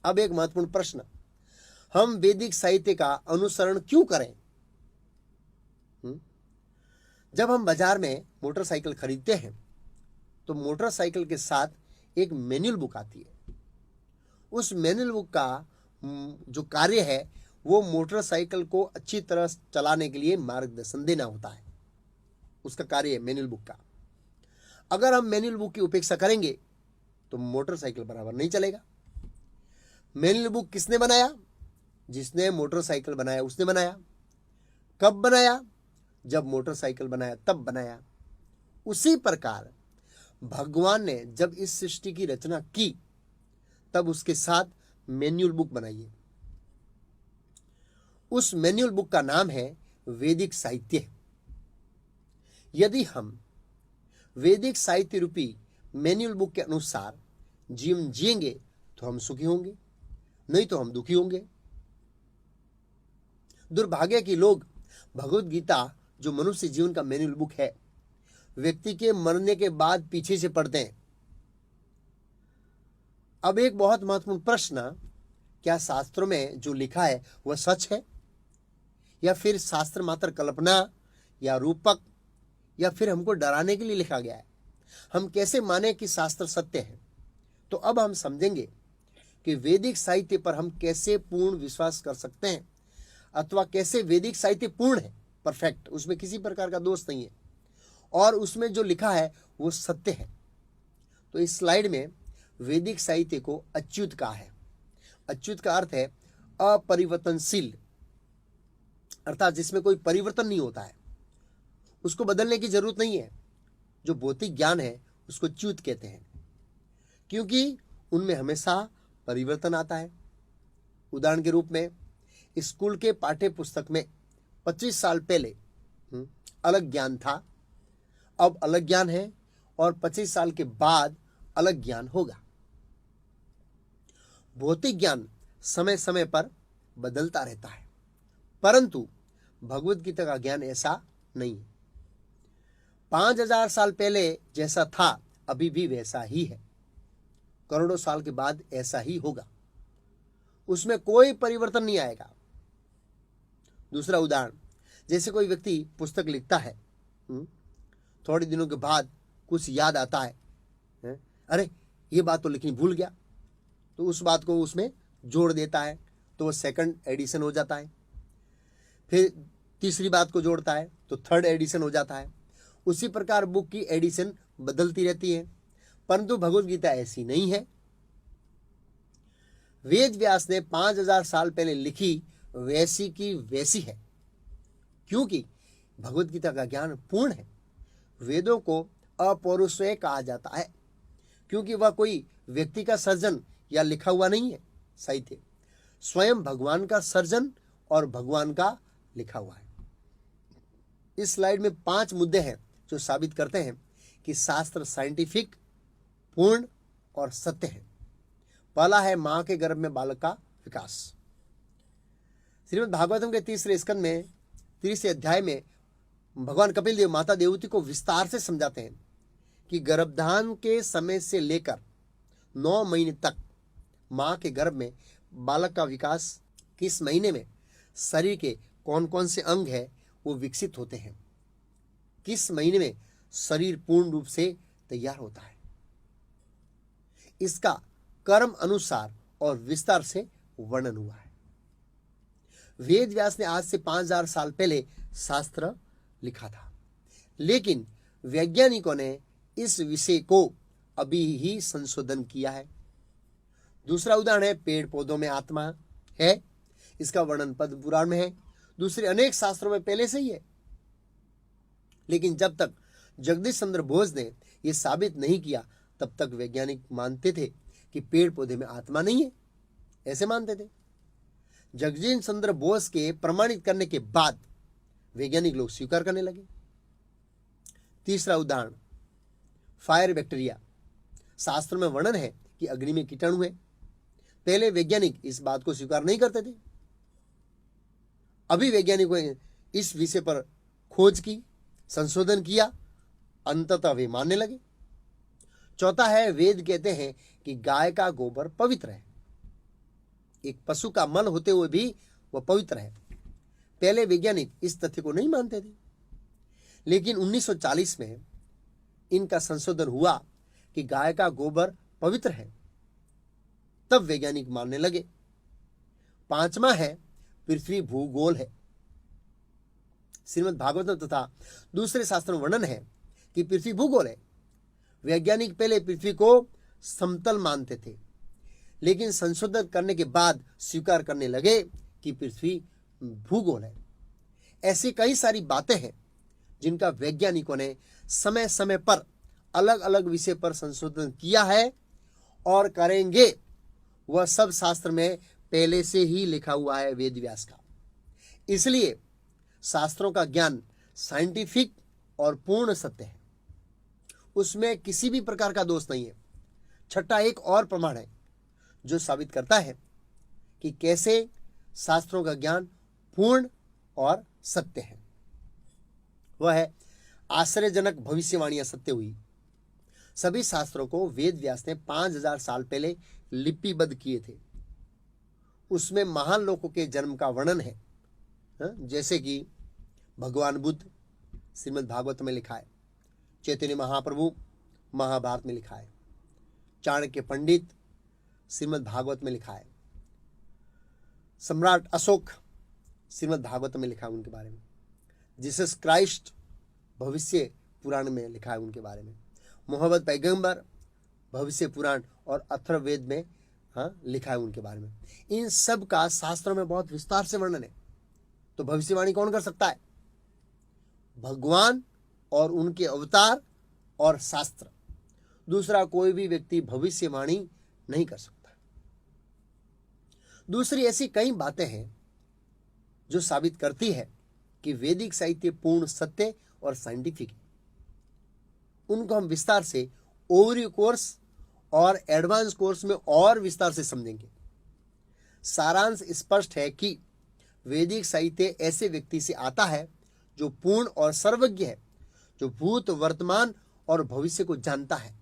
अब एक महत्वपूर्ण प्रश्न, हम वैदिक साहित्य का अनुसरण क्यों करें? जब हम बाजार में मोटरसाइकिल खरीदते हैं तो मोटरसाइकिल के साथ एक मैनुअल बुक आती है। उस मैनुअल बुक का जो कार्य है वो मोटरसाइकिल को अच्छी तरह चलाने के लिए मार्गदर्शन देना होता है। उसका कार्य है मैनुअल बुक का। अगर हम मैनुअल बुक की उपेक्षा करेंगे तो मोटरसाइकिल बराबर नहीं चलेगा। मैनुअल बुक किसने बनाया? जिसने मोटरसाइकिल बनाया उसने बनाया। कब बनाया? जब मोटरसाइकिल बनाया तब बनाया। उसी प्रकार भगवान ने जब इस सृष्टि की रचना की तब उसके साथ मैनुअल बुक बनाई है। उस मैनुअल बुक का नाम है वैदिक साहित्य। यदि हम वैदिक साहित्य रूपी मैनुअल बुक के अनुसार जीवन जिएंगे तो हम सुखी होंगे, नहीं तो हम दुखी होंगे। दुर्भाग्य की लोग भगवत गीता जो मनुष्य जीवन का मैनुअल बुक है व्यक्ति के मरने के बाद पीछे से पढ़ते हैं। अब एक बहुत महत्वपूर्ण प्रश्न, क्या शास्त्रों में जो लिखा है वह सच है या फिर शास्त्र मात्र कल्पना या रूपक या फिर हमको डराने के लिए लिखा गया है? हम कैसे माने कि शास्त्र सत्य है? तो अब हम समझेंगे कि वैदिक साहित्य पर हम कैसे पूर्ण विश्वास कर सकते हैं अथवा कैसे वैदिक साहित्य पूर्ण है, परफेक्ट, उसमें किसी प्रकार का दोष नहीं है और उसमें जो लिखा है वो सत्य है। तो इस स्लाइड में वैदिक साहित्य को अच्युत कहा है। अच्युत का अर्थ है अपरिवर्तनशील, अर्थात जिसमें कोई परिवर्तन नहीं होता है, उसको बदलने की जरूरत नहीं है। जो भौतिक ज्ञान है उसको च्युत कहते हैं क्योंकि उनमें हमेशा परिवर्तन आता है। उदाहरण के रूप में स्कूल के पाठ्य पुस्तक में 25 साल पहले अलग ज्ञान था, अब अलग ज्ञान है और 25 साल के बाद अलग ज्ञान होगा। भौतिक ज्ञान समय समय पर बदलता रहता है, परंतु भगवत गीता का ज्ञान ऐसा नहीं है। 5000 साल पहले जैसा था अभी भी वैसा ही है, करोड़ों साल के बाद ऐसा ही होगा, उसमें कोई परिवर्तन नहीं आएगा। दूसरा उदाहरण, जैसे कोई व्यक्ति पुस्तक लिखता है, थोड़े दिनों के बाद कुछ याद आता है, अरे ये बात तो लिखनी भूल गया, तो उस बात को उसमें जोड़ देता है तो वो सेकंड एडिशन हो जाता है। फिर तीसरी बात को जोड़ता है तो थर्ड एडिशन हो जाता है। उसी प्रकार बुक की एडिशन बदलती रहती है, परंतु भगवत गीता ऐसी नहीं है। वेद व्यास ने 5000 साल पहले लिखी वैसी की वैसी है, क्योंकि भगवत गीता का ज्ञान पूर्ण है। वेदों को अपौरुषेय कहा जाता है क्योंकि वह कोई व्यक्ति का सर्जन या लिखा हुआ नहीं है। साहित्य स्वयं भगवान का सर्जन और भगवान का लिखा हुआ है। इस स्लाइड में 5 मुद्दे हैं जो साबित करते हैं कि शास्त्र साइंटिफिक, पूर्ण और सत्य है। पहला है मां के गर्भ में बालक का विकास। श्रीमद् भागवतम के 3रे स्कंद में 30 अध्याय में भगवान कपिल देव माता देवती को विस्तार से समझाते हैं कि गर्भधान के समय से लेकर 9 महीने तक मां के गर्भ में बालक का विकास, किस महीने में शरीर के कौन कौन से अंग है वो विकसित होते हैं, किस महीने में शरीर पूर्ण रूप से तैयार होता है, इसका कर्म अनुसार और विस्तार से वर्णन हुआ है। वेद व्यास ने आज से 5000 साल पहले शास्त्र लिखा था, लेकिन वैज्ञानिकों ने इस विषय को अभी ही संशोधन किया है। दूसरा उदाहरण है पेड़ पौधों में आत्मा है, इसका वर्णन पद्म पुराण में है, दूसरे अनेक शास्त्रों में पहले से ही है। लेकिन जब तक जगदीश चंद्र बोस ने यह साबित नहीं किया तब तक वैज्ञानिक मानते थे कि पेड़ पौधे में आत्मा नहीं है, ऐसे मानते थे। जगदीश चंद्र बोस के प्रमाणित करने के बाद वैज्ञानिक लोग स्वीकार करने लगे। तीसरा उदाहरण फायर बैक्टीरिया। शास्त्र में वर्णन है कि अग्नि में कीटाणु है। पहले वैज्ञानिक इस बात को स्वीकार नहीं करते थे, अभी वैज्ञानिकों ने इस विषय पर खोज की, संशोधन किया, अंततः वे मानने लगे। चौथा है वेद कहते हैं कि गाय का गोबर पवित्र है। एक पशु का मल होते हुए भी वह पवित्र है। पहले वैज्ञानिक इस तथ्य को नहीं मानते थे, लेकिन 1940 में इनका संशोधन हुआ कि गाय का गोबर पवित्र है। तब वैज्ञानिक मानने लगे। 5वां है, पृथ्वी भूगोल है। श्रीमद् भागवत तथा दूसरे शास्त्रों में वर्णन है कि पृथ्वी भूगोल है। वैज्ञानिक पहले पृथ्वी को समतल मानते थे, लेकिन संशोधन करने के बाद स्वीकार करने लगे कि पृथ्वी भूगोल है। ऐसी कई सारी बातें हैं जिनका वैज्ञानिकों ने समय समय पर अलग अलग विषय पर संशोधन किया है और करेंगे। वह सब शास्त्र में पहले से ही लिखा हुआ है वेद व्यास का। इसलिए शास्त्रों का ज्ञान साइंटिफिक और पूर्ण सत्य है, उसमें किसी भी प्रकार का दोष नहीं है। छठा एक और प्रमाण है जो साबित करता है कि कैसे शास्त्रों का ज्ञान पूर्ण और सत्य है। वह है आश्चर्यजनक भविष्यवाणियां सत्य हुई। सभी शास्त्रों को वेद व्यास ने 5000 साल पहले लिपिबद्ध किए थे। उसमें महान लोगों के जन्म का वर्णन है, जैसे कि भगवान बुद्ध श्रीमद् भागवत में लिखा है, चैतन्य महाप्रभु महाभारत में लिखा है, चाणक्य पंडित श्रीमद् भागवत में लिखा है, सम्राट अशोक श्रीमद् भागवत में लिखा है उनके बारे में, जीसस क्राइस्ट भविष्य पुराण में लिखा है उनके बारे में, मोहम्मद पैगंबर भविष्य पुराण और अथर्ववेद में लिखा है उनके बारे में। इन सब का शास्त्रों में बहुत विस्तार से वर्णन है। तो भविष्यवाणी कौन कर सकता है? भगवान और उनके अवतार और शास्त्र। दूसरा कोई भी व्यक्ति भविष्यवाणी नहीं कर सकता। दूसरी ऐसी कई बातें हैं जो साबित करती है कि वैदिक साहित्य पूर्ण सत्य और साइंटिफिक है। उनको हम विस्तार से ओवरव्यू कोर्स और एडवांस कोर्स में और विस्तार से समझेंगे। सारांश स्पष्ट है कि वैदिक साहित्य ऐसे व्यक्ति से आता है जो पूर्ण और सर्वज्ञ है, जो भूत वर्तमान और भविष्य को जानता है।